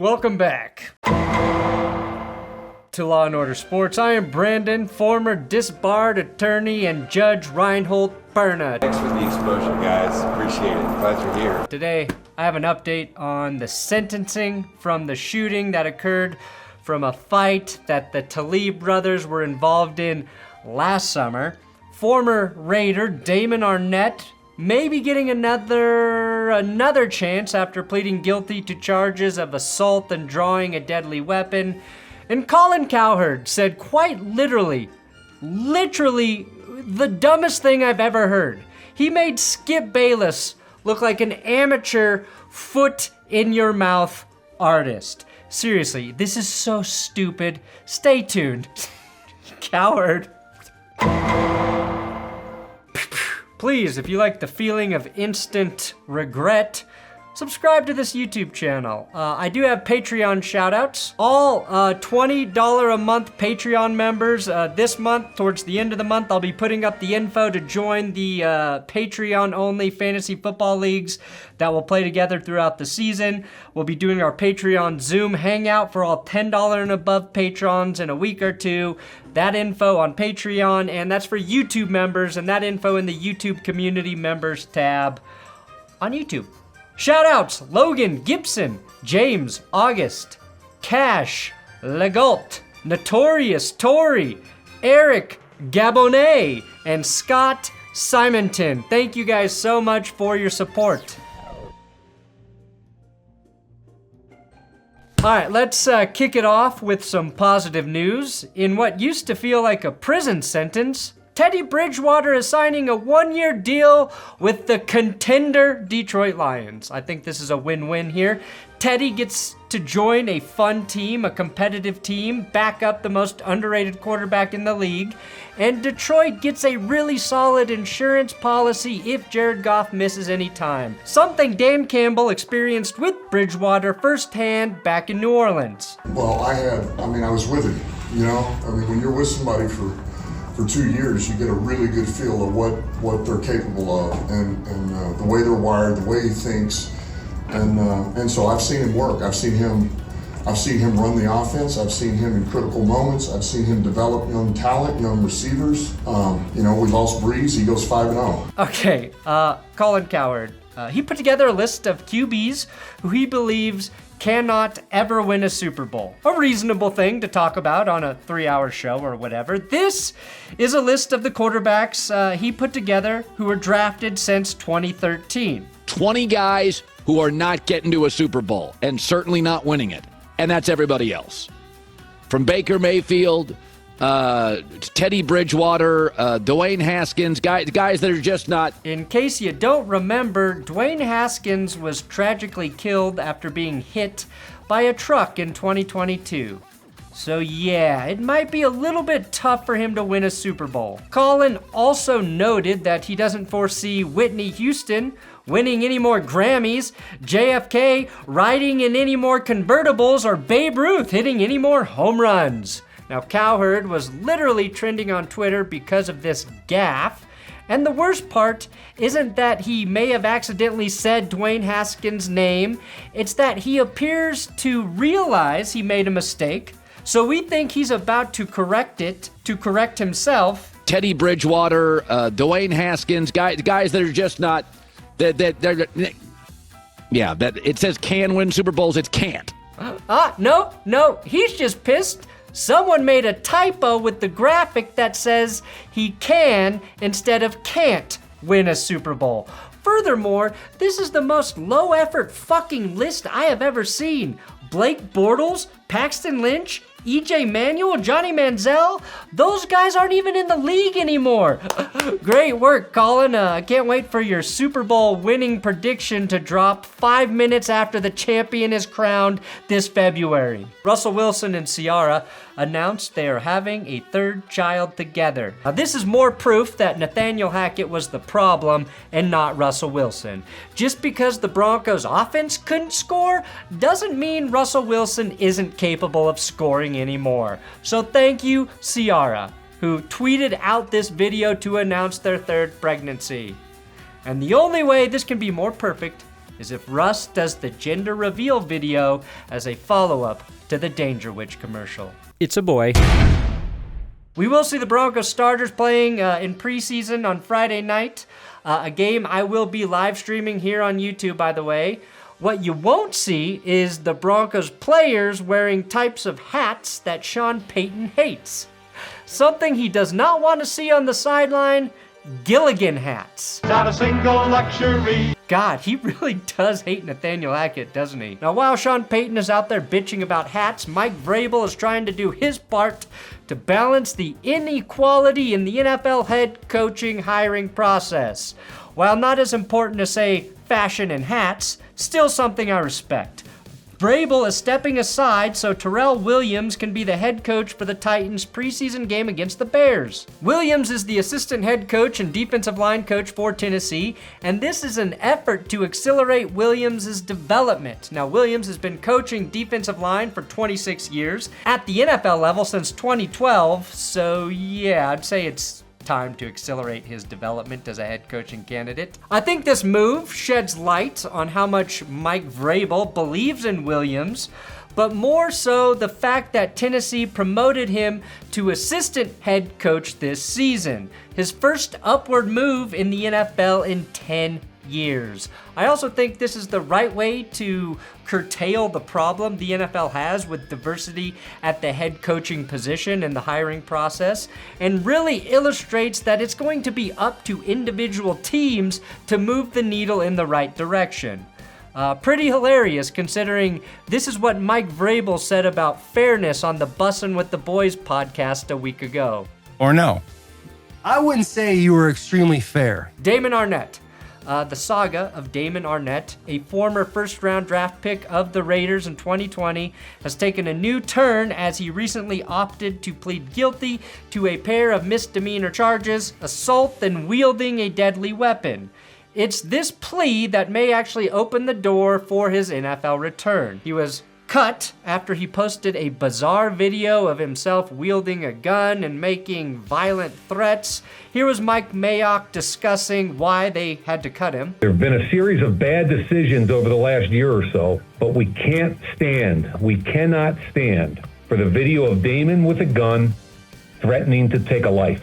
Welcome back to Law & Order Sports. I am Brandon, former disbarred attorney and Judge Reinhold Perna. Thanks for the exposure, guys. Appreciate it. Glad you're here. Today, I have an update on the sentencing from the shooting that occurred from a fight that the Talib brothers were involved in last summer. Former Raider Damon Arnette may be getting another chance after pleading guilty to charges of assault and drawing a deadly weapon. And Colin Cowherd said quite literally, the dumbest thing I've ever heard. He made Skip Bayless look like an amateur foot-in-your-mouth artist. Seriously, this is so stupid. Stay tuned. Cowherd. Please, if you like the feeling of instant regret, subscribe to this YouTube channel. I do have Patreon shoutouts. All $20 a month Patreon members this month, towards the end of the month, I'll be putting up the info to join the Patreon-only fantasy football leagues that will play together throughout the season. We'll be doing our Patreon Zoom hangout for all $10 and above patrons in a week or two. That info on Patreon, and that's for YouTube members, and that info in the YouTube Community Members tab on YouTube. Shoutouts: Logan, Gibson, James, August, Cash, Legault, Notorious, Tory, Eric, Gabonnet, and Scott Simonton. Thank you guys so much for your support. All right, let's kick it off with some positive news. In what used to feel like a prison sentence, Teddy Bridgewater is signing a one-year deal with the contender Detroit Lions. I think this is a win-win here. Teddy gets to join a fun team, a competitive team, back up the most underrated quarterback in the league, and Detroit gets a really solid insurance policy if Jared Goff misses any time. Something Dan Campbell experienced with Bridgewater firsthand back in New Orleans. Well, I was with him, you know? When you're with somebody for 2 years, you get a really good feel of what they're capable of and the way they're wired, the way he thinks. And so I've seen him work. I've seen him run the offense. I've seen him in critical moments. I've seen him develop young talent, young receivers. We lost Breeze. He goes 5-0. Okay, Colin Cowherd. He put together a list of QBs who he believes cannot ever win a Super Bowl. A reasonable thing to talk about on a 3-hour show or whatever. This is a list of the quarterbacks he put together who were drafted since 2013. 20 guys who are not getting to a Super Bowl and certainly not winning it. And that's everybody else. From Baker Mayfield, Teddy Bridgewater, Dwayne Haskins, guys that are just not. In case you don't remember, Dwayne Haskins was tragically killed after being hit by a truck in 2022. So yeah, it might be a little bit tough for him to win a Super Bowl. Colin also noted that he doesn't foresee Whitney Houston winning any more Grammys, JFK riding in any more convertibles, or Babe Ruth hitting any more home runs. Now, Cowherd was literally trending on Twitter because of this gaffe, and the worst part isn't that he may have accidentally said Dwayne Haskins' name, it's that he appears to realize he made a mistake, so we think he's about to correct himself. Teddy Bridgewater, Dwayne Haskins, guys that are just not, that it says can win Super Bowls, it can't. No, he's just pissed. Someone made a typo with the graphic that says he can instead of can't win a Super Bowl. Furthermore, this is the most low-effort fucking list I have ever seen. Blake Bortles, Paxton Lynch, EJ Manuel, Johnny Manziel, those guys aren't even in the league anymore. Great work, Colin. I can't wait for your Super Bowl winning prediction to drop 5 minutes after the champion is crowned this February. Russell Wilson and Ciara announced they are having a third child together. Now, this is more proof that Nathaniel Hackett was the problem and not Russell Wilson. Just because the Broncos' offense couldn't score doesn't mean Russell Wilson isn't capable of scoring anymore. So thank you, Ciara, who tweeted out this video to announce their third pregnancy. And the only way this can be more perfect is if Russ does the gender reveal video as a follow-up to the Danger Witch commercial. It's a boy. We will see the Broncos starters playing in preseason on Friday night, a game I will be live streaming here on YouTube, by the way. What you won't see is the Broncos players wearing types of hats that Sean Payton hates. Something he does not want to see on the sideline, Gilligan hats. Not a single luxury. God, he really does hate Nathaniel Hackett, doesn't he? Now, while Sean Payton is out there bitching about hats, Mike Vrabel is trying to do his part to balance the inequality in the NFL head coaching hiring process. While not as important as, say, fashion and hats, still something I respect. Vrabel is stepping aside so Terrell Williams can be the head coach for the Titans' preseason game against the Bears. Williams is the assistant head coach and defensive line coach for Tennessee, and this is an effort to accelerate Williams' development. Now, Williams has been coaching defensive line for 26 years at the NFL level since 2012, so yeah, I'd say it's time to accelerate his development as a head coaching candidate. I think this move sheds light on how much Mike Vrabel believes in Williams, but more so the fact that Tennessee promoted him to assistant head coach this season, his first upward move in the NFL in 10 years. I also think this is the right way to curtail the problem the NFL has with diversity at the head coaching position in the hiring process, and really illustrates that it's going to be up to individual teams to move the needle in the right direction. Pretty hilarious considering this is what Mike Vrabel said about fairness on the Bussin' with the Boys podcast a week ago. Or no? I wouldn't say you were extremely fair. Damon Arnette. The saga of Damon Arnette, a former first-round draft pick of the Raiders in 2020, has taken a new turn as he recently opted to plead guilty to a pair of misdemeanor charges, assault and wielding a deadly weapon. It's this plea that may actually open the door for his NFL return. He was cut after he posted a bizarre video of himself wielding a gun and making violent threats. Here was Mike Mayock discussing why they had to cut him. There have been a series of bad decisions over the last year or so, but we cannot stand for the video of Damon with a gun threatening to take a life.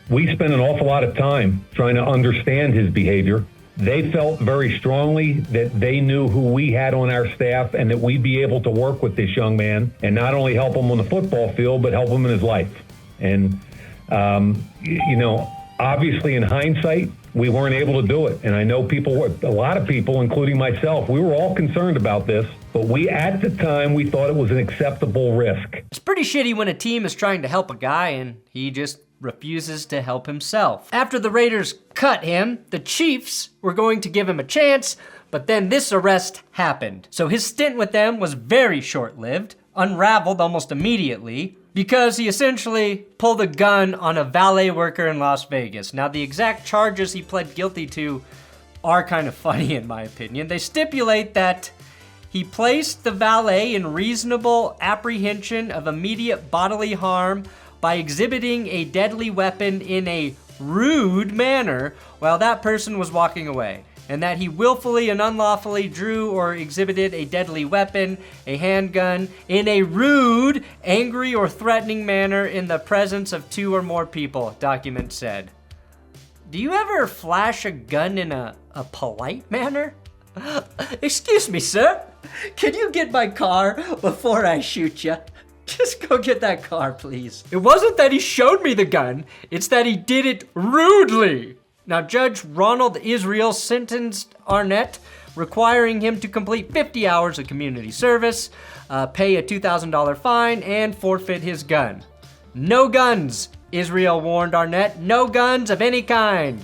We spent an awful lot of time trying to understand his behavior. They felt very strongly that they knew who we had on our staff and that we'd be able to work with this young man and not only help him on the football field, but help him in his life. And, obviously in hindsight, we weren't able to do it. And I know a lot of people, including myself, we were all concerned about this, but at the time, we thought it was an acceptable risk. It's pretty shitty when a team is trying to help a guy and he just refuses to help himself. After the Raiders cut him, the Chiefs were going to give him a chance, but then this arrest happened. So his stint with them was very short-lived, unraveled almost immediately, because he essentially pulled a gun on a valet worker in Las Vegas. Now, the exact charges he pled guilty to are kind of funny in my opinion. They stipulate that he placed the valet in reasonable apprehension of immediate bodily harm by exhibiting a deadly weapon in a rude manner while that person was walking away, and that he willfully and unlawfully drew or exhibited a deadly weapon, a handgun, in a rude, angry, or threatening manner in the presence of two or more people, document said. Do you ever flash a gun in a polite manner? Excuse me, sir. Can you get my car before I shoot you? Just go get that car, please. It wasn't that he showed me the gun, it's that he did it rudely. Now, Judge Ronald Israel sentenced Arnette, requiring him to complete 50 hours of community service, pay a $2,000 fine, and forfeit his gun. No guns, Israel warned Arnette. No guns of any kind.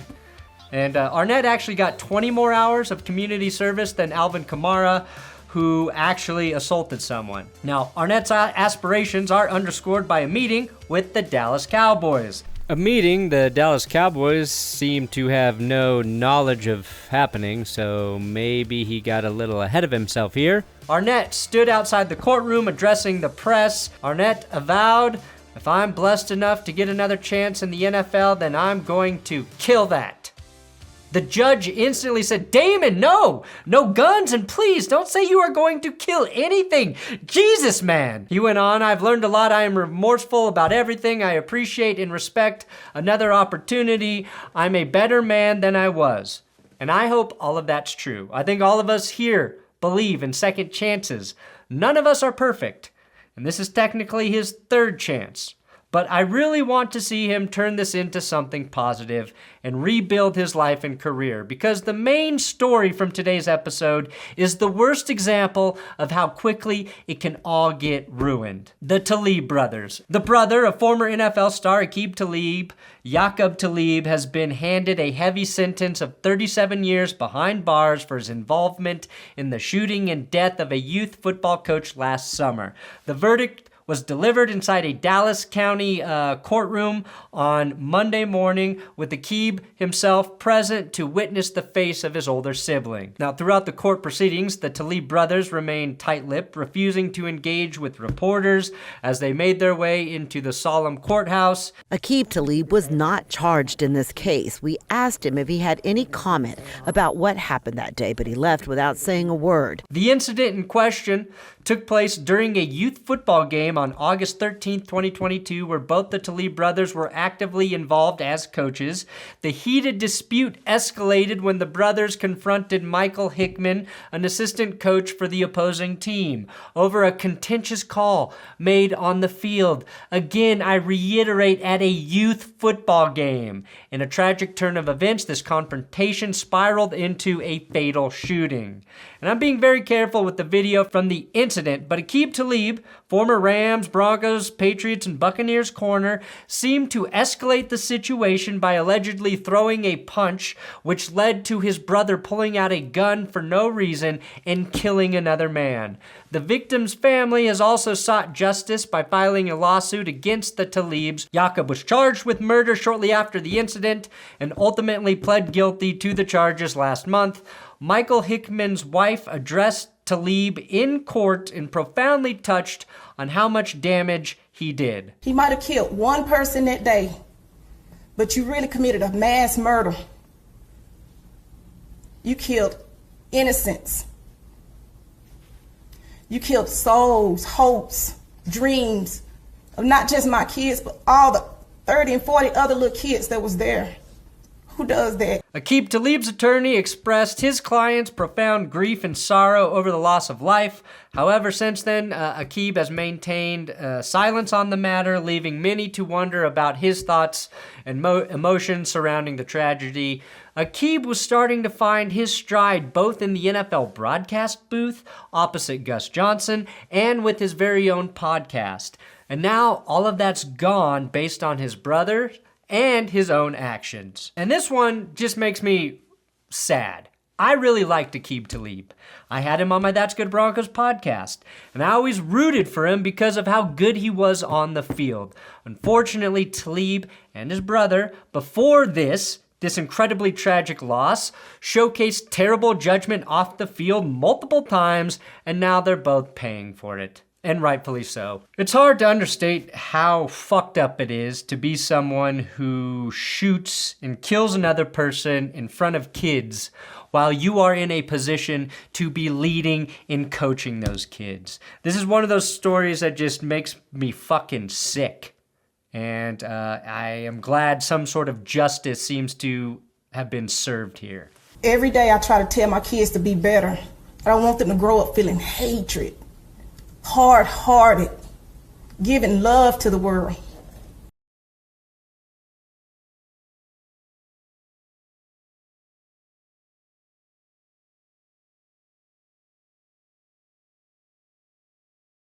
And Arnette actually got 20 more hours of community service than Alvin Kamara, who actually assaulted someone. Now, Arnette's aspirations are underscored by a meeting with the Dallas Cowboys. A meeting the Dallas Cowboys seem to have no knowledge of happening, so maybe he got a little ahead of himself here. Arnette stood outside the courtroom addressing the press. Arnette avowed, "If I'm blessed enough to get another chance in the NFL, then I'm going to kill that." The judge instantly said, Damon, no guns, and please don't say you are going to kill anything. Jesus, man. He went on, I've learned a lot. I am remorseful about everything. I appreciate and respect another opportunity. I'm a better man than I was. And I hope all of that's true. I think all of us here believe in second chances. None of us are perfect. And this is technically his third chance. But I really want to see him turn this into something positive and rebuild his life and career, because the main story from today's episode is the worst example of how quickly it can all get ruined. The Talib brothers. The brother of former NFL star Aqib Talib, Yaqub Talib, has been handed a heavy sentence of 37 years behind bars for his involvement in the shooting and death of a youth football coach last summer. The verdict was delivered inside a Dallas County courtroom on Monday morning, with Aqib himself present to witness the face of his older sibling. Now, throughout the court proceedings, the Talib brothers remained tight-lipped, refusing to engage with reporters as they made their way into the solemn courthouse. Aqib Talib was not charged in this case. We asked him if he had any comment about what happened that day, but he left without saying a word. The incident in question took place during a youth football game on August 13, 2022, where both the Talib brothers were actively involved as coaches. The heated dispute escalated when the brothers confronted Michael Hickman, an assistant coach for the opposing team, over a contentious call made on the field. Again, I reiterate, at a youth football game. In a tragic turn of events, this confrontation spiraled into a fatal shooting. And I'm being very careful with the video from the incident, but Aqib Talib, former Rams, Broncos, Patriots, and Buccaneers corner, seemed to escalate the situation by allegedly throwing a punch, which led to his brother pulling out a gun for no reason and killing another man. The victim's family has also sought justice by filing a lawsuit against the Talibs. Yaqub was charged with murder shortly after the incident and ultimately pled guilty to the charges last month. Michael Hickman's wife addressed Talib in court and profoundly touched on how much damage he did. He might have killed one person that day, but you really committed a mass murder. You killed innocents. You killed souls, hopes, dreams of not just my kids, but all the 30 and 40 other little kids that was there. Who does that? Aqib Talib's attorney expressed his client's profound grief and sorrow over the loss of life. However, since then, Aqib has maintained silence on the matter, leaving many to wonder about his thoughts and emotions surrounding the tragedy. Aqib was starting to find his stride both in the NFL broadcast booth opposite Gus Johnson and with his very own podcast. And now all of that's gone based on his brother and his own actions. And this one just makes me sad. I really liked Aqib Talib. I had him on my That's Good Broncos podcast, and I always rooted for him because of how good he was on the field. Unfortunately, Talib and his brother, before this incredibly tragic loss, showcased terrible judgment off the field multiple times, and now they're both paying for it. And rightfully so. It's hard to understate how fucked up it is to be someone who shoots and kills another person in front of kids while you are in a position to be leading and coaching those kids. This is one of those stories that just makes me fucking sick. And I am glad some sort of justice seems to have been served here. Every day I try to tell my kids to be better. I don't want them to grow up feeling hatred, hard-hearted, giving love to the world.